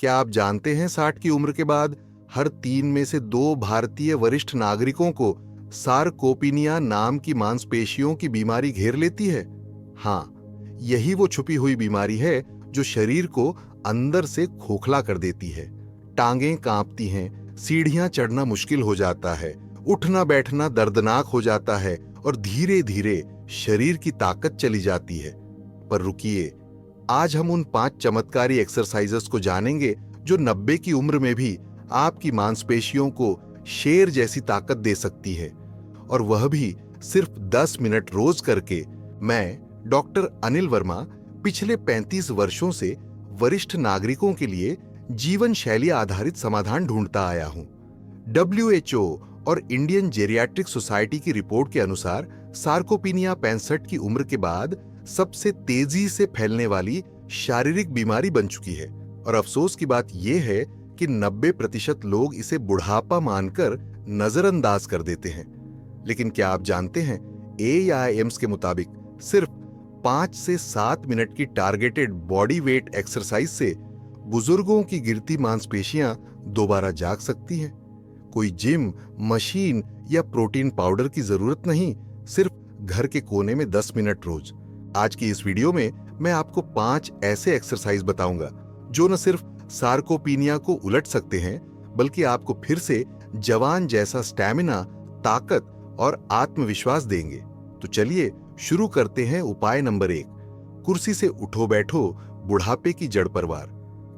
क्या आप जानते हैं 60 की उम्र के बाद हर 3 में से 2 भारतीय वरिष्ठ नागरिकों को सारकोपिनिया नाम की मांसपेशियों की बीमारी घेर लेती है? हाँ, यही वो छुपी हुई बीमारी है जो शरीर को अंदर से खोखला कर देती है। टांगें कांपती हैं, सीढ़ियां चढ़ना मुश्किल हो जाता है, उठना बैठना दर्दनाक हो जाता है और धीरे धीरे शरीर की ताकत चली जाती है। पर रुकिए, आज हम उन 5 चमत्कारी एक्सरसाइजेस को जानेंगे जो 90 की उम्र में भी आपकी मांसपेशियों को शेर जैसी ताकत दे सकती है, और वह भी सिर्फ 10 मिनट रोज करके। मैं डॉक्टर अनिल वर्मा पिछले 35 वर्षों से वरिष्ठ नागरिकों के लिए जीवन शैली आधारित समाधान ढूंढता आया हूं। WHO और इंडियन जेरियाट्रिक सोसाइटी की रिपोर्ट के अनुसार सार्कोपिनिया 65 की उम्र के बाद सबसे तेजी से फैलने वाली शारीरिक बीमारी बन चुकी है। और अफसोस की बात यह है कि 90% लोग इसे बुढ़ापा मानकर नजरअंदाज कर देते हैं। लेकिन क्या आप जानते हैं, AIIMS के मुताबिक सिर्फ 5 से 7 मिनट की टारगेटेड बॉडी वेट एक्सरसाइज से बुजुर्गों की गिरती मांसपेशियां दोबारा जाग सकती हैं। कोई जिम, मशीन या प्रोटीन पाउडर की जरूरत नहीं, सिर्फ घर के कोने में 10 मिनट रोज। आज की इस वीडियो में मैं आपको 5 ऐसे एक्सरसाइज बताऊंगा जो न सिर्फ सार्कोपिनिया को उलट सकते हैं, बल्कि आपको फिर से जवान जैसा स्टैमिना, ताकत और आत्मविश्वास देंगे। तो चलिए शुरू करते हैं। उपाय नंबर 1, कुर्सी से उठो बैठो, बुढ़ापे की जड़ परवार।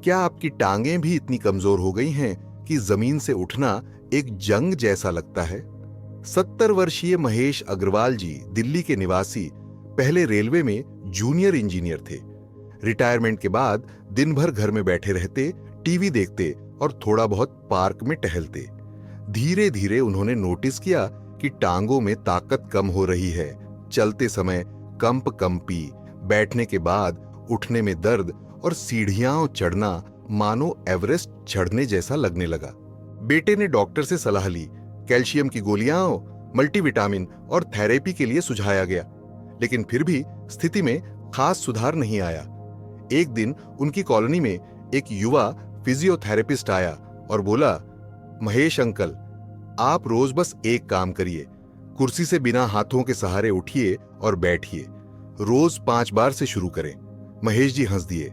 क्या आपकी टांगें भी इतनी कमजोर हो गई हैं कि जमीन से उठना एक जंग जैसा लगता है? 70 वर्षीय महेश अग्रवाल जी दिल्ली के निवासी पहले रेलवे में जूनियर इंजीनियर थे। रिटायरमेंट के बाद दिन भर घर में बैठे रहते, टीवी देखते और थोड़ा बहुत पार्क में टहलते। धीरे धीरे उन्होंने नोटिस किया कि टांगों में ताकत कम हो रही है। चलते समय कंपी, बैठने के बाद उठने में दर्द और सीढ़ियां चढ़ना मानो एवरेस्ट चढ़ने जैसा लगने लगा। बेटे ने डॉक्टर से सलाह ली। कैल्शियम की गोलियां, मल्टीविटामिन और थेरेपी के लिए सुझाया गया, लेकिन फिर भी स्थिति में खास सुधार नहीं आया। एक दिन उनकी कॉलोनी में एक युवा फिजियोथेरेपिस्ट आया और बोला, महेश अंकल, आप रोज बस एक काम करिए, कुर्सी से बिना हाथों के सहारे उठिए और बैठिए। रोज 5 बार से शुरू करें। महेश जी हंस दिए।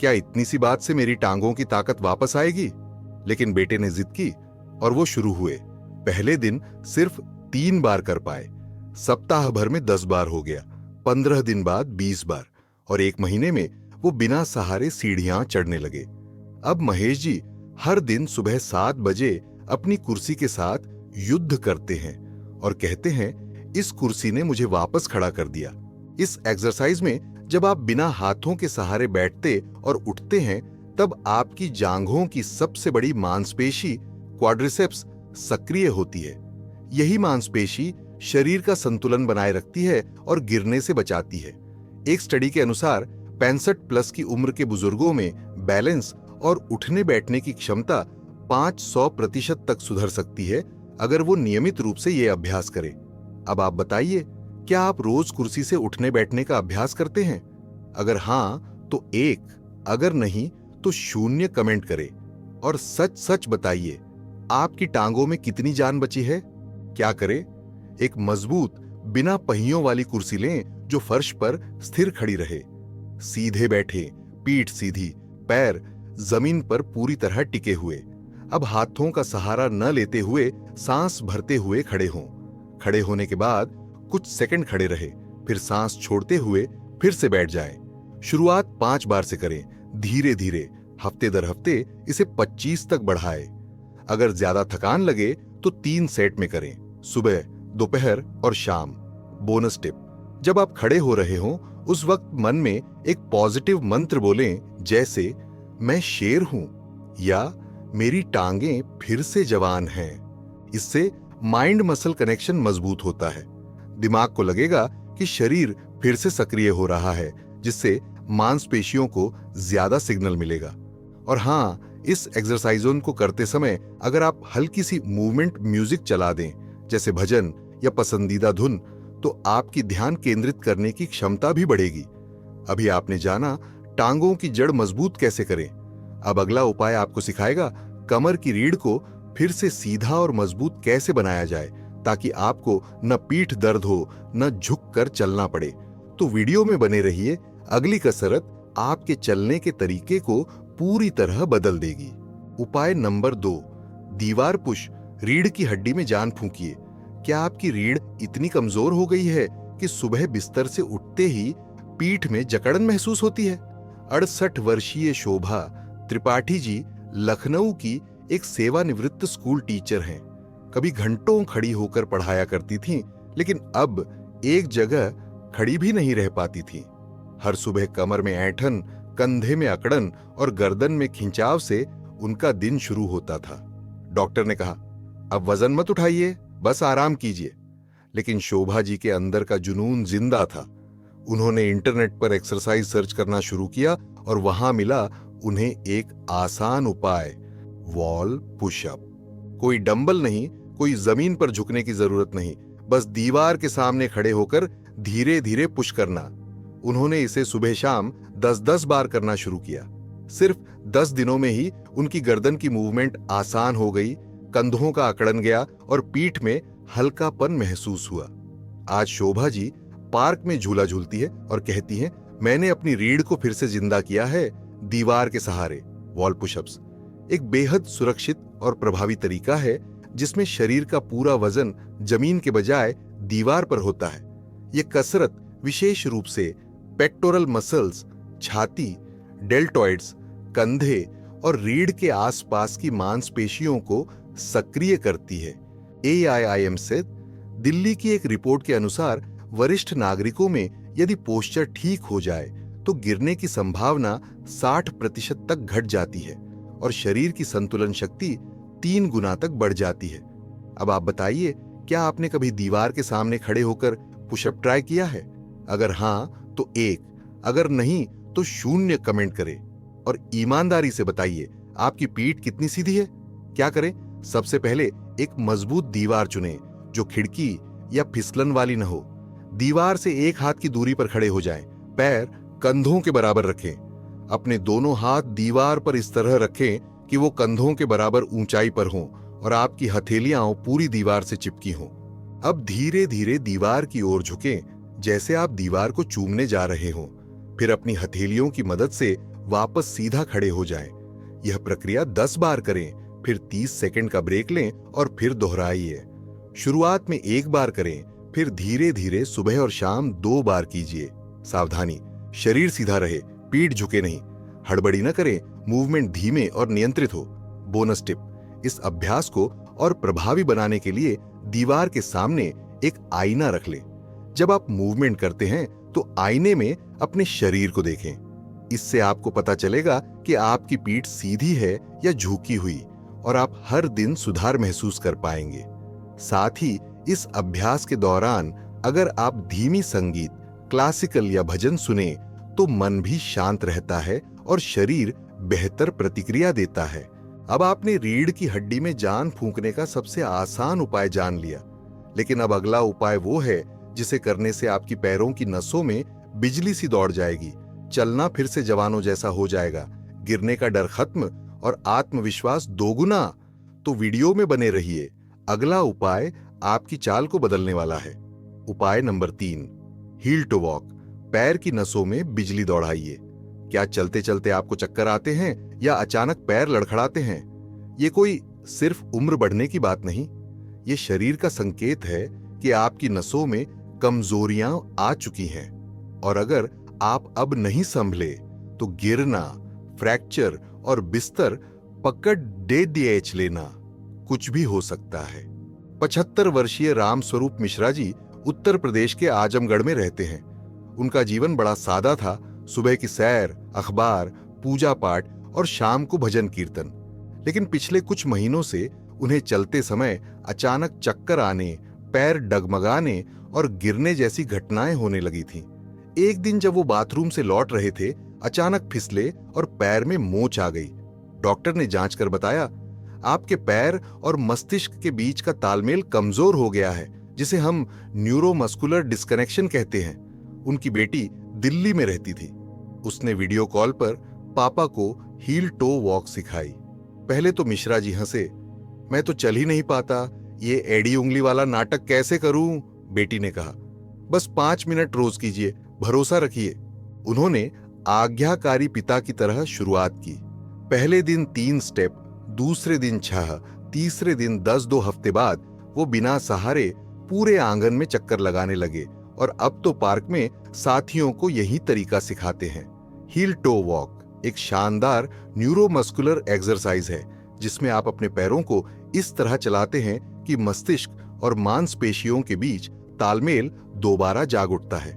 क्या इतनी सी बात से मेरी टांगों की ताकत वापस आएगी? लेकिन बेटे ने जिद की और वो शुरू हुए। पहले दिन सिर्फ 3 बार कर पाए, सप्ताह भर में 10 बार हो गया, 15 दिन बाद 20 बार और 1 महीने में वो बिना सहारे सीढ़ियां चढ़ने लगे। अब महेश जी हर दिन सुबह 7 बजे अपनी कुर्सी के साथ युद्ध करते हैं और कहते हैं, इस कुर्सी ने मुझे वापस खड़ा कर दिया। इस एक्सरसाइज में जब आप बिना हाथों के सहारे बैठते और उठते हैं, तब आपकी जांघों की सबसे बड़ी मांसपेशी क्वाड्रिसेप्स सक्रिय होती है। यही मांसपेशी शरीर का संतुलन बनाए रखती है और गिरने से बचाती है। एक स्टडी के अनुसार 65+ की उम्र के बुजुर्गों में बैलेंस और उठने बैठने की क्षमता 500% तक सुधर सकती है अगर वो नियमित रूप से ये अभ्यास करें। अब आप बताइए, क्या आप रोज कुर्सी से उठने बैठने का अभ्यास करते हैं? अगर हां तो 1, अगर नहीं तो 0 कमेंट करें और सच सच बताइए, आपकी टांगों में कितनी जान बची है? क्या करें? एक मजबूत बिना पहियों वाली कुर्सी लें जो फर्श पर स्थिर खड़ी रहे। सीधे बैठे, पीठ सीधी, पैर जमीन पर पूरी तरह टिके हुए। अब हाथों का सहारा न लेते हुए सांस भरते हुए खड़े हों। खड़े होने के बाद कुछ सेकंड खड़े रहे, फिर सांस छोड़ते हुए फिर से बैठ जाएं। शुरुआत 5 बार से करें। धीरे धीरे हफ्ते दर हफ्ते इसे 25 तक बढ़ाएं। अगर ज्यादा थकान लगे तो 3 सेट में करें, सुबह, दोपहर और शाम। बोनस टिप, जब आप खड़े हो रहे हों उस वक्त मन में एक पॉजिटिव मंत्र बोलें, जैसे मैं शेर हूं या मेरी टांगें फिर से जवान हैं। इससे माइंड मसल कनेक्शन मजबूत होता है। दिमाग को लगेगा कि शरीर फिर से सक्रिय हो रहा है, जिससे मांसपेशियों को ज्यादा सिग्नल मिलेगा। और हां, इस एक्सरसाइजों को करते समय अगर आप हल्की सी मूवमेंट म्यूजिक चला दें, जैसे भजन या पसंदीदा धुन, तो आपकी ध्यान केंद्रित करने की क्षमता भी बढ़ेगी। अभी आपने जाना टांगों की जड़ मजबूत कैसे करें। अब अगला उपाय आपको सिखाएगा कमर की रीढ़ को फिर से सीधा और मजबूत कैसे बनाया जाए, ताकि आपको न पीठ दर्द हो न झुक कर चलना पड़े। तो वीडियो में बने रहिए। अगली कसरत आपके चलने के तरीके को पूरी तरह बदल देगी। उपाय नंबर 2, दीवार पुश। रीढ़ की हड्डी में जान फूंकिए। क्या आपकी रीढ़ इतनी कमजोर हो गई है कि सुबह बिस्तर से उठते ही पीठ में जकड़न महसूस होती है? 68 वर्षीय शोभा त्रिपाठी जी लखनऊ की एक सेवानिवृत्त स्कूल टीचर हैं। कभी घंटों खड़ी होकर पढ़ाया करती थीं, लेकिन अब एक जगह खड़ी भी नहीं रह पाती थीं। हर सुबह कमर में ऐंठन, कंधे में अकड़न और गर्दन में खिंचाव से उनका दिन शुरू होता था। डॉक्टर ने कहा, अब वजन मत उठाइए, बस आराम कीजिए। लेकिन शोभा जी के अंदर का जुनून जिंदा था। उन्होंने इंटरनेट पर एक्सरसाइज सर्च करना शुरू किया और वहां मिला उन्हें एक आसान उपाय, वॉल पुशअप। कोई डंबल नहीं, कोई जमीन पर झुकने की जरूरत नहीं, बस दीवार के सामने खड़े होकर धीरे धीरे पुश करना। उन्होंने इसे सुबह शाम 10-10 बार करना शुरू किया। सिर्फ 10 दिनों में ही उनकी गर्दन की मूवमेंट आसान हो गई, कंधों का अकड़न गया और पीठ में हल्कापन महसूस हुआ। आज शोभा जी पार्क में झूला झूलती है और कहती हैं, मैंने अपनी रीढ़ को फिर से जिंदा किया है दीवार के सहारे। वॉल पुशअप्स एक बेहद सुरक्षित और प्रभावी तरीका है जिसमें शरीर का पूरा वजन जमीन के बजाय दीवार पर होता है। यह कसरत विशेष रूप से पेक्टोरल मसल्स, छाती, डेल्टॉइड्स, कंधे और रीढ़ के आसपास की मांसपेशियों को सक्रिय करती है। AIIM से दिल्ली की एक रिपोर्ट के अनुसार वरिष्ठ नागरिकों में यदि पोस्चर ठीक हो जाए तो गिरने की संभावना 60% तक घट जाती है और शरीर की संतुलन शक्ति 3 गुना तक बढ़ जाती है। अब आप बताइए, क्या आपने कभी दीवार के सामने खड़े होकर पुशअप ट्राई किया है? अगर हां तो 1, अगर नहीं तो 0 कमेंट करें और ईमानदारी से बताइए आपकी पीठ कितनी सीधी है। क्या करें? सबसे पहले एक मजबूत दीवार चुनें जो खिड़की या फिसलन वाली न हो। दीवार से 1 हाथ की दूरी पर खड़े हो जाएं, पैर कंधों के बराबर रखें। अपने दोनों हाथ दीवार पर इस तरह रखें कि वो कंधों के बराबर ऊंचाई पर हों और आपकी हथेलियां पूरी दीवार से चिपकी हों। अब धीरे धीरे दीवार की ओर झुकें, जैसे आप दीवार को चूमने जा रहे हों। फिर अपनी हथेलियों की मदद से वापस सीधा खड़े हो जाएं। यह प्रक्रिया 10 बार करें, फिर 30 सेकंड का ब्रेक लें और फिर दोहराइए। शुरुआत में 1 बार करें, फिर धीरे धीरे सुबह और शाम 2 बार कीजिए। सावधानी, शरीर सीधा रहे, पीठ झुके नहीं। हड़बड़ी न करें, मूवमेंट धीमे और नियंत्रित हो। बोनस टिप, इस अभ्यास को और प्रभावी बनाने के लिए दीवार के सामने एक आईना रख लें। जब आप मूवमेंट करते हैं तो आईने में अपने शरीर को देखें। इससे आपको पता चलेगा कि आपकी पीठ सीधी है या झुकी हुई और आप हर दिन सुधार महसूस कर पाएंगे। साथ ही इस अभ्यास के दौरान अगर आप धीमी संगीत, क्लासिकल या भजन सुने तो मन भी शांत रहता है और शरीर बेहतर प्रतिक्रिया देता है। अब आपने रीढ़ की हड्डी में जान फूंकने का सबसे आसान उपाय जान लिया, लेकिन अब अगला उपाय वो है जिसे करने से आपकी पैरों की नसों में बिजली सी दौड़ जाएगी, चलना फिर से जवानों जैसा हो जाएगा, गिरने का डर खत्म और आत्मविश्वास दोगुना। तो वीडियो में बने रहिए। अगला उपाय आपकी चाल को बदलने वाला है। उपाय नंबर 3, हील टू वॉक। पैर की नसों में बिजली दौड़ाइए। क्या चलते चलते आपको चक्कर आते हैं या अचानक पैर लड़खड़ाते हैं? ये कोई सिर्फ उम्र बढ़ने की बात नहीं, ये शरीर का संकेत है कि आपकी नसों में कमजोरियां आ चुकी हैं और अगर आप अब नहीं संभले तो गिरना, फ्रैक्चर और बिस्तर पकड़ DDH लेना कुछ भी हो सकता है। 75 वर्षीय रामस्वरूप मिश्रा जी उत्तर प्रदेश के आजमगढ़ में रहते हैं। उनका जीवन बड़ा सादा था। सुबह की सैर, अखबार, पूजा पाठ और शाम को भजन कीर्तन। लेकिन पिछले कुछ महीनों से उन्हें चलते समय अचानक चक्कर आने, पैर डगमगाने और गिरने जैसी घटनाएं होने लगी थीं। एक दिन जब वो बाथरूम से लौट रहे थे, अचानक फिसले और पैर में मोच आ गई। डॉक्टर ने जांच कर बताया, आपके पैर और मस्तिष्क के बीच का तालमेल कमजोर हो गया है, जिसे हम न्यूरोमस्कुलर डिस्कनेक्शन कहते हैं। उनकी बेटी दिल्ली में रहती थी। उसने वीडियो कॉल पर पापा को हील टो वॉक सिखाई। पहले तो मिश्रा जी हंसे। मैं तो चल ही नहीं पाता, ये एड़ी उंगली वाला नाटक कैसे करूं? बेटी ने कहा। बस 5 मिनट रोज कीजिए, भरोसा रखिए। उन्होंने आज्ञाकारी पिता की तरह शुरुआत की। पहले दिन 3 स्टेप, दूसरे दिन 6, तीसरे दिन 10। 2 हफ्ते बाद वो बिना सहारे पूरे आंगन में चक्कर लगाने लगे और अब तो पार्क में साथियों को यही तरीका सिखाते हैं। हील टो वॉक एक शानदार न्यूरोमस्कुलर एक्सरसाइज है जिसमें आप अपने पैरों को इस तरह चलाते हैं कि मस्तिष्क और मांसपेशियों के बीच तालमेल दोबारा जाग उठता है।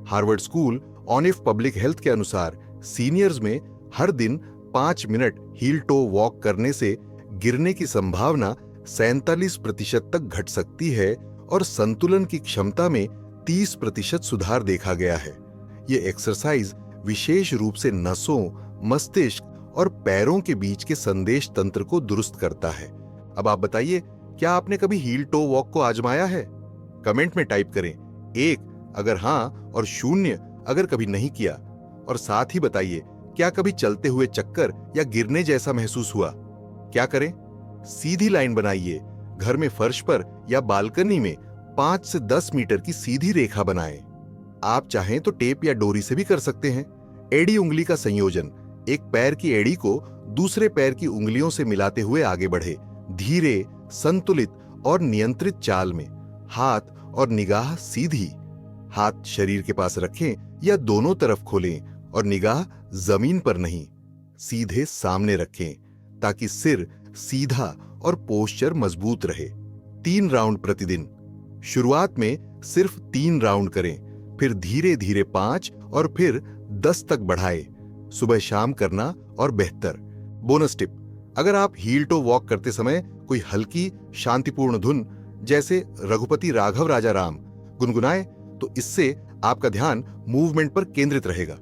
Harvard school on if public health के अनुसार सीनियर्स में हर दिन 5 मिनट हील टो वॉक करने से गिरने की संभावना 47% तक घट सकती है और संतुलन की क्षमता में 30% सुधार देखा गया है। ये एक्सरसाइज विशेष रूप से नसों, मस्तिष्क और पैरों के बीच के संदेश तंत्र को दुरुस्त करता है। अब आप बताइए, क्या आपने कभी हील टो वॉक को आजमाया है? कमेंट में टाइप करें 1 अगर हां और 0 अगर कभी नहीं किया। और साथ ही बताइए, क्या कभी चलते हुए चक्कर या गिरने जैसा महसूस हुआ? क्या करें? सीधी लाइन बनाइए। घर में फर्श पर या बालकनी में 5 से 10 मीटर की सीधी रेखा बनाएं। आप चाहें तो टेप या डोरी से भी कर सकते हैं। एड़ी उंगली का संयोजन, एक पैर की एड़ी को दूसरे पैर की उंगलियों से मिलाते हुए आगे बढ़े, धीरे, संतुलित और नियंत्रित चाल में। हाथ और निगाह सीधी। हाथ शरीर के पास रखें या दोनों तरफ खोलें और निगाह जमीन पर नहीं, सीधे सामने रखें ताकि सिर सीधा और पोस्चर मजबूत रहे। 3 राउंड प्रतिदिन। शुरुआत में सिर्फ 3 राउंड करें, फिर धीरे धीरे 5 और फिर 10 तक बढ़ाएं। सुबह शाम करना और बेहतर। बोनस टिप, अगर आप हील टो वॉक करते समय कोई हल्की शांतिपूर्ण धुन जैसे रघुपति राघव राजा राम गुनगुनाए तो इससे आपका ध्यान मूवमेंट पर केंद्रित रहेगा।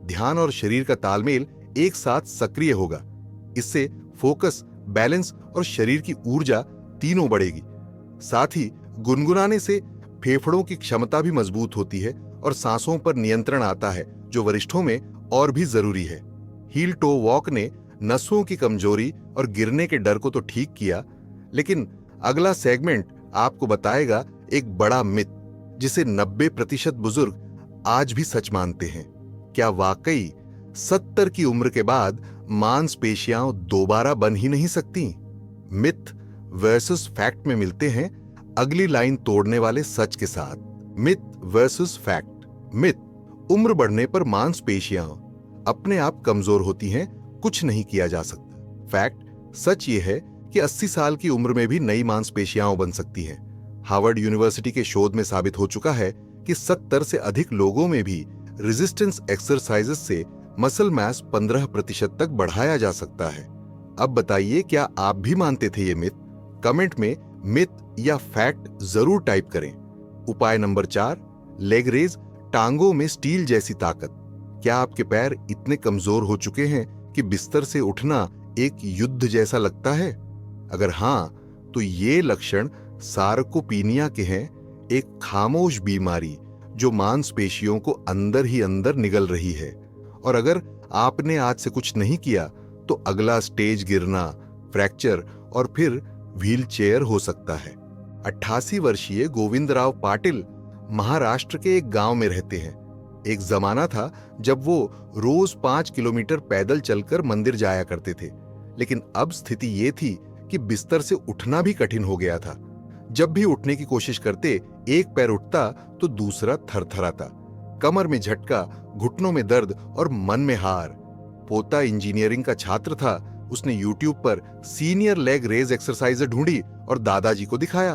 ध्यान और शरीर का तालमेल एक साथ सक्रिय होगा। इससे फोकस, बैलेंस और शरीर की ऊर्जा तीनों बढ़ेगी। साथ ही गुनगुनाने से फेफड़ों की क्षमता भी मजबूत होती है और सांसों पर नियंत्रण आता है, जो वरिष्ठों में और भी जरूरी है। हील टो वॉक ने नसों की कमजोरी और गिरने के डर को तो ठीक किया, लेकिन अगला सेगमेंट आपको बताएगा एक बड़ा मिथ जिसे 90% बुजुर्ग आज भी सच मानते हैं। क्या वाकई 70 की उम्र के बाद मांसपेशियां दोबारा बन ही नहीं सकती? मिथ वर्सेस फैक्ट में मिलते हैं अगली लाइन तोड़ने वाले सच के साथ। Myth versus fact. मिथ, उम्र बढ़ने पर मांसपेशियां अपने आप कमजोर होती हैं, कुछ नहीं किया जा सकता। फैक्ट, सच ये है कि 80 साल की उम्र में भी नई मांसपेशियां बन सकती हैं। हार्वर्ड यूनिवर्सिटी के शोध में साबित हो चुका है कि 70 से अधिक लोगों में भी रेजिस्टेंस एक्सरसाइजेस से मसल मास 15% तक बढ़ाया जा सकता है। अब बताइए, क्या आप भी मानते थे ये मिथ? कमेंट में मिथ या फैक्ट जरूर टाइप करें। उपाय नंबर 4, लेग रेज, टांगों में स्टील जैसी ताकत। क्या आपके पैर इतने कमजोर हो चुके हैं कि बिस्तर से उठना एक युद्ध जैसा लगता है? अगर हां, तो ये लक्षण सार्कोपीनिया के हैं, एक खामोश बीमारी जो मांसपेशियों को अंदर ही अंदर निगल रही है। और अगर आपने आज से कुछ नहीं किया तो अगला स्टेज गिरना, फ्रैक्चर और फिर व्हीलचेयर हो सकता है। 88 वर्षीय गोविंदराव पाटिल महाराष्ट्र के एक गांव में रहते हैं। एक जमाना था जब वो रोज 5 किलोमीटर पैदल चलकर मंदिर जाया करते थे, लेकिन अब स्थिति ये थी कि बिस्तर से उठना भी कठिन हो गया था। जब भी उठने की कोशिश करते, एक पैर उठता तो दूसरा थरथराता। कमर में झटका, घुटनों में दर्द और मन में हार। पोता इंजीनियरिंग का छात्र था। उसने यूट्यूब पर सीनियर लेग रेज एक्सरसाइज ढूंढी और दादाजी को दिखाया।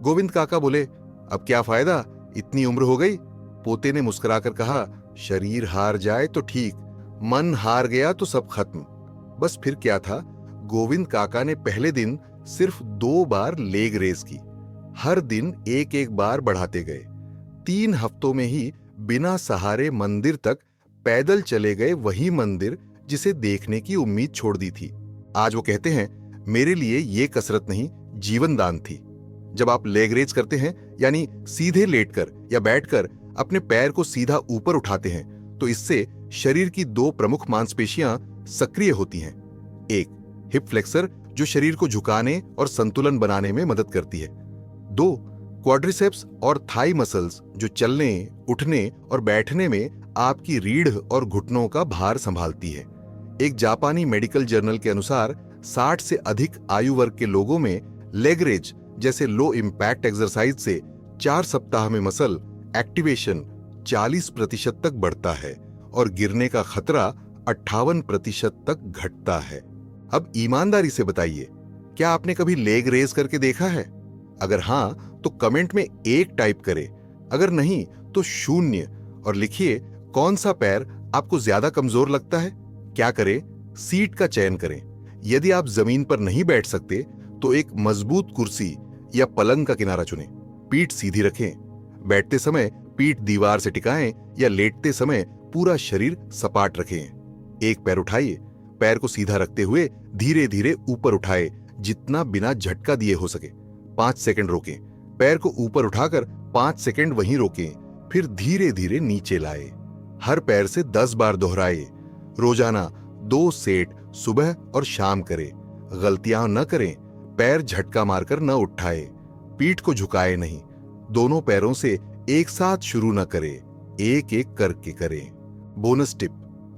गोविंद काका बोले, अब क्या फायदा, इतनी उम्र हो गई। पोते ने मुस्कुराकर कहा, शरीर हार जाए तो ठीक, मन हार गया तो सब खत्म। बस फिर क्या था, गोविंद काका ने पहले दिन सिर्फ 2 बार लेग रेस की। हर दिन एक एक बार बढ़ाते गए। 3 हफ्तों में ही बिना सहारे मंदिर तक पैदल चले गए, वही मंदिर जिसे देखने की उम्मीद छोड़ दी थी। आज वो कहते हैं, मेरे लिए ये कसरत नहीं, जीवन दान थी। जब आप लेग रेज करते हैं, यानी सीधे लेटकर या बैठकर अपने पैर को सीधा ऊपर उठाते हैं, तो इससे शरीर की 2 प्रमुख मांसपेशियां सक्रिय होती हैं। 1. हिप फ्लेक्सर, जो शरीर को झुकाने और संतुलन बनाने में मदद करती है। 2. क्वाड्रिसेप्स और थाई मसल्स, जो चलने, उठने और बैठने में आपकी रीढ़ और घुटनों का भार संभालती है। एक जापानी मेडिकल जर्नल के अनुसार 60 से अधिक आयु वर्ग के लोगों में लेग रेज जैसे लो इंपैक्ट एक्सरसाइज से 4 सप्ताह में मसल एक्टिवेशन 40% तक बढ़ता है और गिरने का खतरा 58% तक घटता है। अब ईमानदारी से बताइए, क्या आपने कभी लेग रेज करके देखा है? अगर हां, तो कमेंट में 1 टाइप करें, अगर नहीं तो 0 और लिखिए कौन सा पैर आपको ज्यादा कमजोर लगता है। क्या करें? सीट का चयन करें। यदि आप जमीन पर नहीं बैठ सकते तो एक मजबूत कुर्सी या पलंग का किनारा चुनें। पीठ सीधी रखें। बैठते समय पीठ दीवार से टिकाएं या लेटते समय पूरा शरीर सपाट रखें। एक पैर उठाइए। पैर को सीधा रखते हुए धीरे धीरे ऊपर उठाए, जितना बिना झटका दिए हो सके। 5 सेकंड रोकें। पैर को ऊपर उठाकर 5 सेकंड वहीं रोकें, फिर धीरे धीरे नीचे लाए। हर पैर से 10 बार दोहराए। रोजाना 2 सेट सुबह और शाम करें। गलतियां न करें। पैर झटका मारकर न उठाए। पीठ को झुकाए नहीं। दोनों पैरों से एक साथ शुरू न करें, एक एक करके करें। बोनस टिप,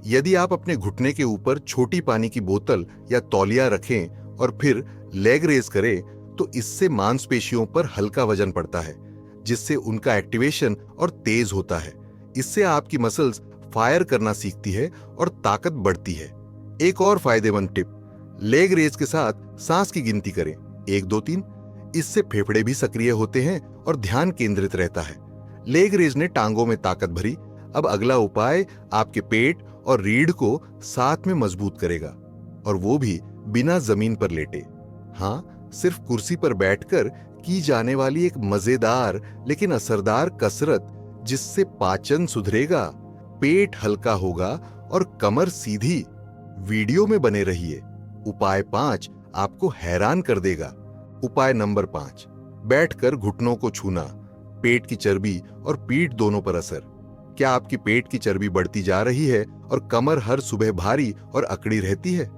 यदि आप अपने घुटने के ऊपर छोटी पानी की बोतल या तौलिया रखें और फिर लेग रेज करें तो इससे मांसपेशियों पर हल्का वजन पड़ता है, जिससे उनका एक्टिवेशन और तेज होता है। इससे आपकी मसल्स फायर करना सीखती है और ताकत बढ़ती है। एक और फायदेमंद टिप, लेग रेज के साथ सांस की गिनती करें, 1 2 3। इससे फेफड़े भी सक्रिय होते हैं और ध्यान केंद्रित रहता है। लेग रेज ने टांगों में ताकत भरी। अब अगला उपाय आपके पेट और रीढ़ को साथ में मजबूत करेगा, और वो भी बिना जमीन पर लेटे। हाँ, सिर्फ कुर्सी पर बैठकर की जाने वाली एक मजेदार लेकिन असरदार कसरत, जिससे पाचन सुधरेगा, पेट हल्का होगा और कमर सीधी। वीडियो में बने रहिए। उपाय 5 आपको हैरान कर देगा। उपाय नंबर 5, बैठकर घुटनों को छूना। पेट की चर्बी और पीठ दोनों पर असर। क्या आपकी पेट की चर्बी बढ़ती जा रही है और कमर हर सुबह भारी और अकड़ी रहती है?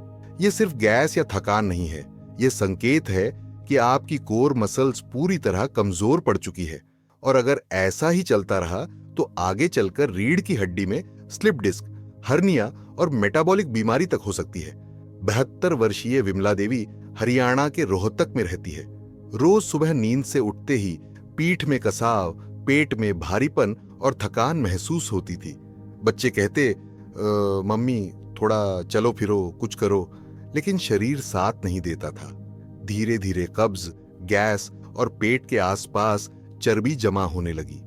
यह सिर्फ गैस या थकान नहीं है, यह संकेत है कि आपकी कोर मसल्स पूरी तरह कमजोर पड़ चुकी है, और अगर ऐसा ही चलता रहा तो आगे चलकर रीढ़ की हड्डी में स्लिप डिस्क, हर्निया और मेटाबॉलिक बीमारी तक हो सकती है। 72 वर्षीय विमला देवी हरियाणा के रोहतक में रहती है। रोज सुबह नींद से उठते ही पीठ में कसाव, पेट में भारीपन और थकान महसूस होती थी। बच्चे कहते, मम्मी थोड़ा चलो फिरो, कुछ करो, लेकिन शरीर साथ नहीं देता था। धीरे धीरे कब्ज, गैस और पेट के आसपास चर्बी जमा होने लगी।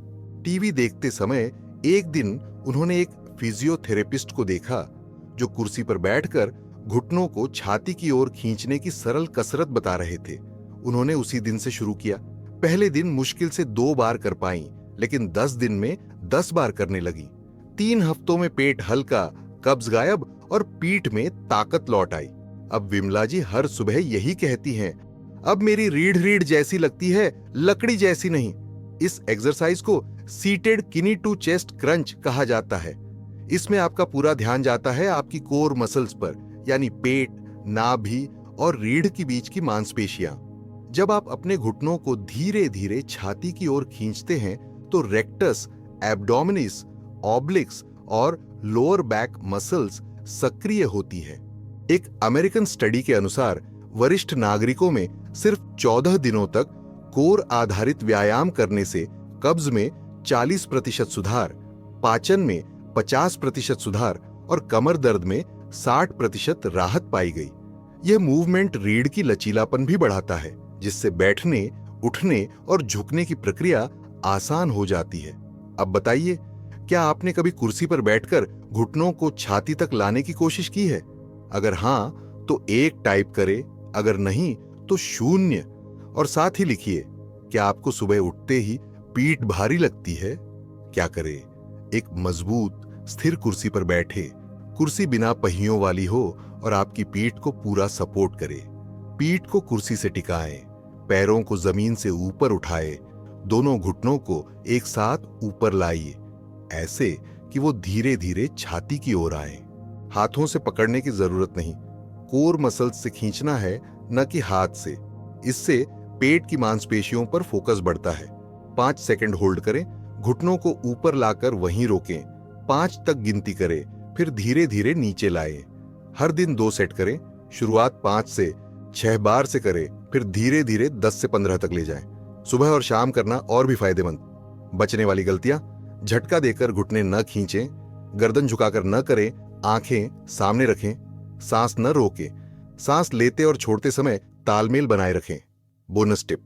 टीवी देखते समय एक दिन उन्होंने एक फिजियोथेरेपिस्ट को देखा, जो कुर्सी पर बैठकर घुटनों को छाती की ओर खींचने की सरल कसरत बता रहे थे। उन्होंने उसी दिन से शुरू किया। पहले दिन मुश्किल से 2 बार कर पाई, लेकिन 10 दिन में 10 बार करने लगी। 3 हफ्तों में पेट हल्का, कब्ज गायब और पीठ में ताकत लौट आई। अब विमला जी हर सुबह यही कहती हैं, अब मेरी रीढ़ जैसी लगती है, लकड़ी जैसी नहीं। इस एक्सरसाइज को सीटेड किनी टू चेस्ट क्रंच कहा जाता है। इसमें आपका पूरा ध्यान जाता है आपकी कोर मसल्स पर, यानी पेट, नाभि और रीढ़ के बीच की मांसपेशियां। जब आप अपने घुटनों को धीरे धीरे छाती की ओर खींचते हैं तो रेक्टस, एब्डोमिनिस, ऑब्लिक्स और लोअर बैक मसल्स सक्रिय होती है। एक अमेरिकन स्टडी के अनुसार वरिष्ठ नागरिकों में सिर्फ 14 दिनों तक कोर आधारित व्यायाम करने से कब्ज में 40% सुधार, पाचन में 50% सुधार और कमर दर्द में 60% राहत पाई गई। यह मूवमेंट रीढ़ की लचीलापन भी बढ़ाता है, जिससे बैठने, उठने और झुकने की प्रक्रिया आसान हो जाती है। अब बताइए, क्या आपने कभी कुर्सी पर बैठकर घुटनों को छाती तक लाने की कोशिश की है? अगर हां, तो 1 टाइप करें, अगर नहीं तो 0। और साथ ही लिखिए, क्या आपको सुबह उठते ही पीठ भारी लगती है? क्या करें? एक मजबूत, स्थिर कुर्सी पर बैठे। कुर्सी बिना पहियों वाली हो और आपकी पीठ को पूरा सपोर्ट करे। पीठ को कुर्सी से टिकाएं, पैरों को जमीन से ऊपर उठाए, दोनों घुटनों को एक साथ ऊपर लाइए, ऐसे कि वो धीरे धीरे छाती की ओर आए। हाथों से पकड़ने की जरूरत नहीं, कोर मसल्स से खींचना है, न कि हाथ से। इससे पेट की मांसपेशियों पर फोकस बढ़ता है। 5 सेकंड होल्ड करें, घुटनों को ऊपर लाकर वहीं रोकें, 5 तक गिनती करें, फिर धीरे धीरे नीचे लाएं। हर दिन 2 सेट करें, शुरुआत 5 से 6 बार से करें, फिर धीरे धीरे 10 से 15 तक ले जाएं। सुबह और शाम करना और भी फायदेमंद। बचने वाली गलतियां: झटका देकर घुटने न खींचें, गर्दन झुकाकर न करें, आंखें सामने रखें, सांस न रोकें, सांस लेते और छोड़ते समय तालमेल बनाए रखें। बोनस टिप: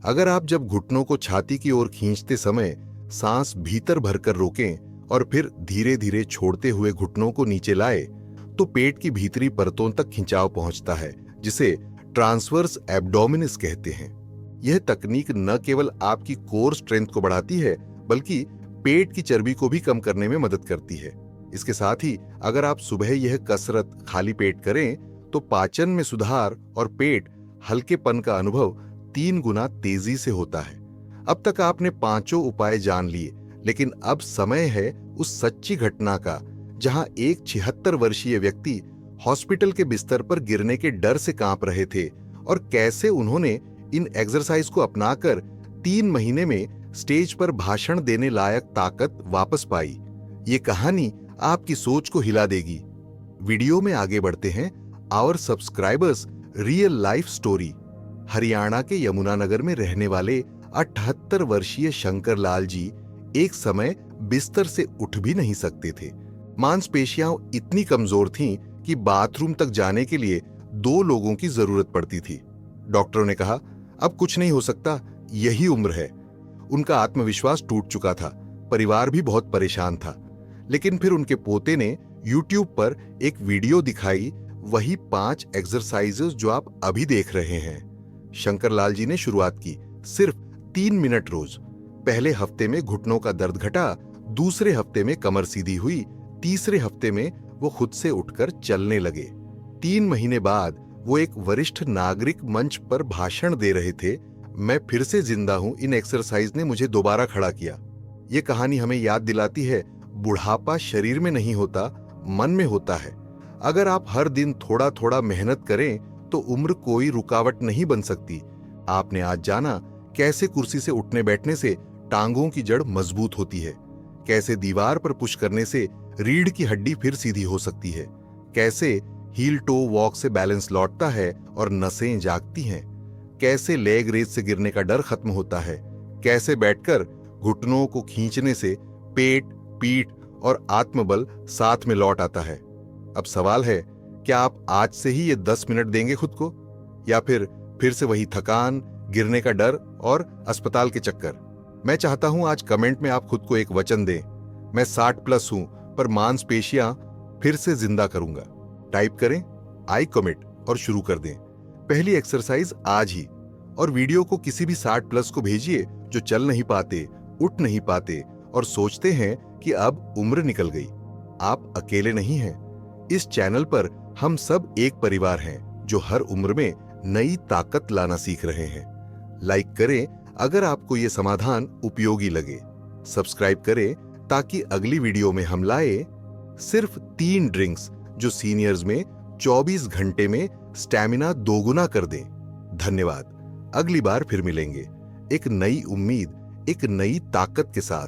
अगर आप जब घुटनों को छाती की ओर खींचते समय सांस भीतर भरकर रोकें और फिर धीरे धीरे छोड़ते हुए घुटनों को नीचे लाए, तो पेट की भीतरी परतों तक खिंचाव पहुंचता है, जिसे ट्रांसवर्स एब्डोमिनिस कहते हैं। यह तकनीक न केवल आपकी कोर स्ट्रेंथ को बढ़ाती है, बल्कि पेट की चर्बी को भी कम करने में मदद करती है। इसके साथ ही अगर आप सुबह यह कसरत खाली पेट करें, तो पाचन में सुधार और पेट हल्केपन का अनुभव 3 गुना तेजी से होता है। अब तक आपने 5 उपाय जान लिए, लेकिन अब समय है उस सच्ची घटना का जहां एक 76 वर्षीय व्यक्ति हॉस्पिटल के बिस्तर पर गिरने के डर से कांप रहे थे और कैसे उन्होंने इन एक्सरसाइज को अपनाकर 3 महीने में स्टेज पर भाषण देने लायक ताकत वापस पाई। ये कहानी आपकी सोच को हिला देगी। वीडियो में आगे बढ़ते हैं। Our subscribers real life story. Haryana के यमुनानगर में रहने वाले 78 वर्षीय शंकर लाल जी एक समय बिस्तर से उठ भी नहीं सकते थे। मांसपेशियां इतनी कमजोर थीं कि बाथरूम तक जाने के लिए 2 लोगों की जरूरत पड़ती थी। डॉक्टरों ने कहा, अब कुछ नहीं हो सकता, यही उम्र है। उनका आत्मविश्वास टूट चुका था, परिवार भी बहुत परेशान था। लेकिन फिर उनके पोते ने YouTube पर एक वीडियो दिखाई, वही 5 एक्सरसाइजेस जो आप अभी देख रहे हैं। शंकर लाल जी ने शुरुआत की, सिर्फ 3 मिनट रोज। पहले हफ्ते में घुटनों का दर्द घटा, दूसरे हफ्ते में कमर सीधी हुई, तीसरे हफ्ते में वो खुद से उठकर चलने लगे। 3 महीने बाद वो एक वरिष्ठ नागरिक मंच पर भाषण दे रहे थे। मैं फिर से जिंदा हूं, इन एक्सरसाइज ने मुझे दोबारा खड़ा किया। ये कहानी हमें याद दिलाती है, बुढ़ापा शरीर में नहीं होता, मन में होता है। अगर आप हर दिन थोड़ा थोड़ा मेहनत करें तो उम्र कोई रुकावट नहीं बन सकती। आपने आज जाना कैसे कुर्सी से उठने बैठने से टांगों की जड़ मजबूत होती है, कैसे दीवार पर पुश करने से रीढ़ की हड्डी फिर सीधी हो सकती है, कैसे हील टो वॉक से बैलेंस लौटता है और नसें जागती हैं, कैसे लेग रेस से गिरने का डर खत्म होता है, कैसे बैठकर घुटनों को खींचने से पेट, पीठ और आत्मबल साथ में लौट आता है। अब सवाल है, क्या आप आज से ही ये 10 मिनट देंगे खुद को, या फिर से वही थकान, गिरने का डर और अस्पताल के चक्कर? मैं चाहता हूं आज कमेंट में आप खुद को एक वचन दें, मैं 60+ हूं पर मांसपेशियां फिर से जिंदा करूंगा। टाइप करें आई कमिट और शुरू कर दें। पहली एक्सरसाइज आज ही। और वीडियो को किसी भी 60+ को भेजिए जो चल नहीं पाते, उठ नहीं पाते और सोचते हैं कि अब उम्र निकल गई। आप अकेले नहीं हैं। इस चैनल पर हम सब एक परिवार हैं जो हर उम्र में नई ताकत लाना सीख रहे हैं। लाइक करें अगर आपको ये समाधान उपयोगी लगे। सब्सक्राइब करें ताकि अगली वीडियो में हम लाए सिर्फ 3 ड्रिंक्स जो सीनियर्स में 24 घंटे में स्टैमिना दोगुना कर दें। धन्यवाद। अगली बार फिर मिलेंगे एक नई उम्मीद, एक नई ताकत के साथ।